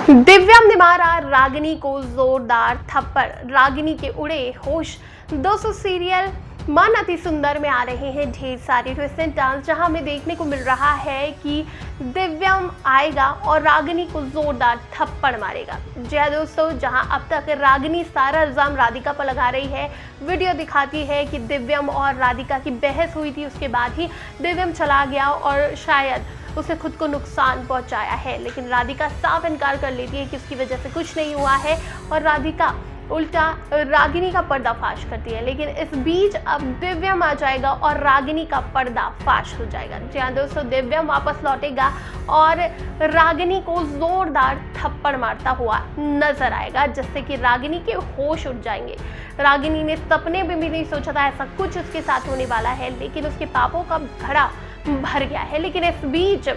दिव्यम ने मारा रागिनी को जोरदार थप्पड़, रागिनी के उड़े होश। 200 सीरियल मन अति सुंदर में आ रहे हैं ढेर सारे ट्विस्ट एंड टर्न्स, जहां हमें देखने को मिल रहा है कि दिव्यम आएगा और रागिनी को जोरदार थप्पड़ मारेगा। जी हाँ दोस्तों, जहां अब तक रागिनी सारा इल्जाम राधिका पर लगा रही है। वीडियो दिखाती है कि दिव्यम और राधिका की बहस हुई थी, उसके बाद ही दिव्यम चला गया और शायद उसे खुद को नुकसान पहुंचाया है, लेकिन राधिका साफ इनकार कर लेती है कि उसकी वजह से कुछ नहीं हुआ है और राधिका उल्टा रागिनी का पर्दाफाश करती है। लेकिन इस बीच अब दिव्यम आ जाएगा और रागिनी का पर्दाफाश हो जाएगा। जी हाँ दोस्तों, दिव्यम वापस लौटेगा और रागिनी को जोरदार थप्पड़ मारता हुआ नजर आएगा, जिससे कि रागिनी के होश उड़ जाएंगे। रागिनी ने सपने में भी नहीं सोचा था ऐसा कुछ उसके साथ होने वाला है, लेकिन उसके पापों का घड़ा भर गया है। लेकिन इस बीच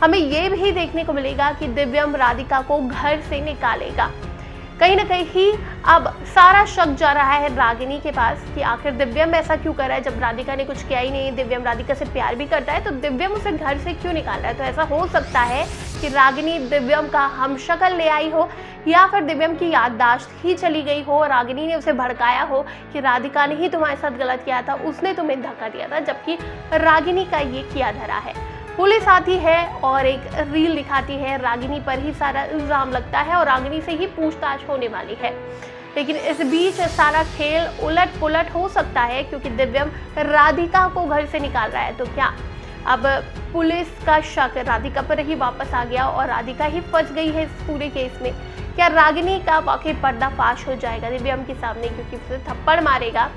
हमें यह भी देखने को मिलेगा कि दिव्यम राधिका को घर से निकालेगा। कहीं ना कहीं अब सारा शक जा रहा है रागिनी के पास कि आखिर दिव्यम ऐसा क्यों कर रहा है, जब राधिका ने कुछ किया ही नहीं। दिव्यम राधिका से प्यार भी करता है, तो दिव्यम उसे घर से क्यों निकाल रहा है। तो ऐसा हो सकता है कि रागिनी दिव्यम का हमशक्ल ले आई हो, या फिर दिव्यम की याददाश्त ही चली गई हो। रागिनी ने उसे भड़काया हो कि राधिका ने ही तुम्हारे साथ गलत किया था, उसने तुम्हें धक्का दिया था, जबकि रागिनी का ये किया धरा है। पुलिस आती है और एक रील दिखाती है, रागिनी पर ही सारा इल्जाम लगता है और रागिनी से ही पूछताछ होने वाली है। लेकिन इस बीच सारा खेल उलट पुलट हो सकता है, क्योंकि दिव्यम राधिका को घर से निकाल रहा है। तो क्या अब पुलिस का शक राधिका पर ही वापस आ गया और राधिका ही फंस गई है इस पूरे केस में? क्या रागिनी का वाकई पर्दाफाश हो जाएगा दिव्यम के सामने, क्योंकि उसे थप्पड़ मारेगा?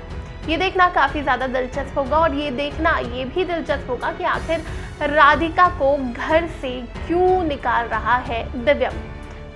ये देखना काफी ज्यादा दिलचस्प होगा, और ये देखना ये भी दिलचस्प होगा कि आखिर राधिका को घर से क्यों निकाल रहा है दिव्यम।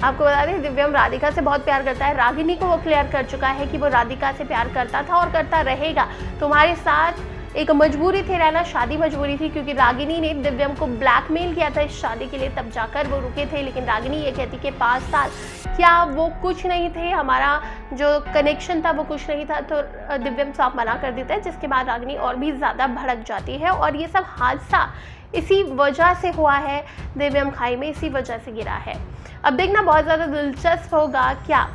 आपको बता दें, दिव्यम राधिका से बहुत प्यार करता है। रागिनी को वो क्लियर कर चुका है कि वो राधिका से प्यार करता था और करता रहेगा। तुम्हारे साथ एक मजबूरी थी रहना, शादी मजबूरी थी, क्योंकि रागिनी ने दिव्यम को ब्लैकमेल किया था इस शादी के लिए, तब जाकर वो रुके थे। लेकिन रागिनी ये कहती कि 5 साल क्या वो कुछ नहीं थे, हमारा जो कनेक्शन था वो कुछ नहीं था। तो दिव्यम साफ मना कर देता है, जिसके बाद रागिनी और भी ज़्यादा भड़क जाती है। और ये सब हादसा इसी वजह से हुआ है, दिव्यम खाई में इसी वजह से गिरा है। अब देखना बहुत ज़्यादा दिलचस्प होगा, क्या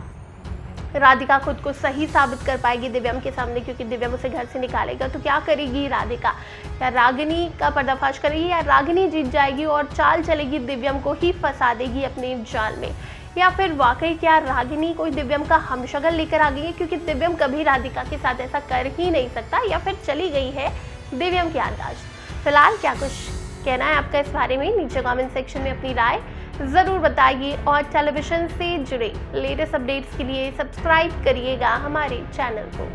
राधिका खुद को सही साबित कर पाएगी दिव्यम के सामने, क्योंकि दिव्यम उसे घर से निकालेगा। तो क्या करेगी राधिका? या रागिनी का पर्दाफाश करेगी, या रागिनी जीत जाएगी और चाल चलेगी दिव्यम को ही फंसा देगी अपने जाल में? या फिर वाकई क्या रागिनी कोई दिव्यम का हमशक्ल लेकर आ गई है, क्योंकि दिव्यम कभी राधिका के साथ ऐसा कर ही नहीं सकता, या फिर चली गई है दिव्यम की याददाश्त? फिलहाल क्या कुछ कहना है आपका इस बारे में, नीचे कमेंट सेक्शन में अपनी राय ज़रूर बताइए। और टेलीविजन से जुड़े लेटेस्ट अपडेट्स के लिए सब्सक्राइब करिएगा हमारे चैनल को।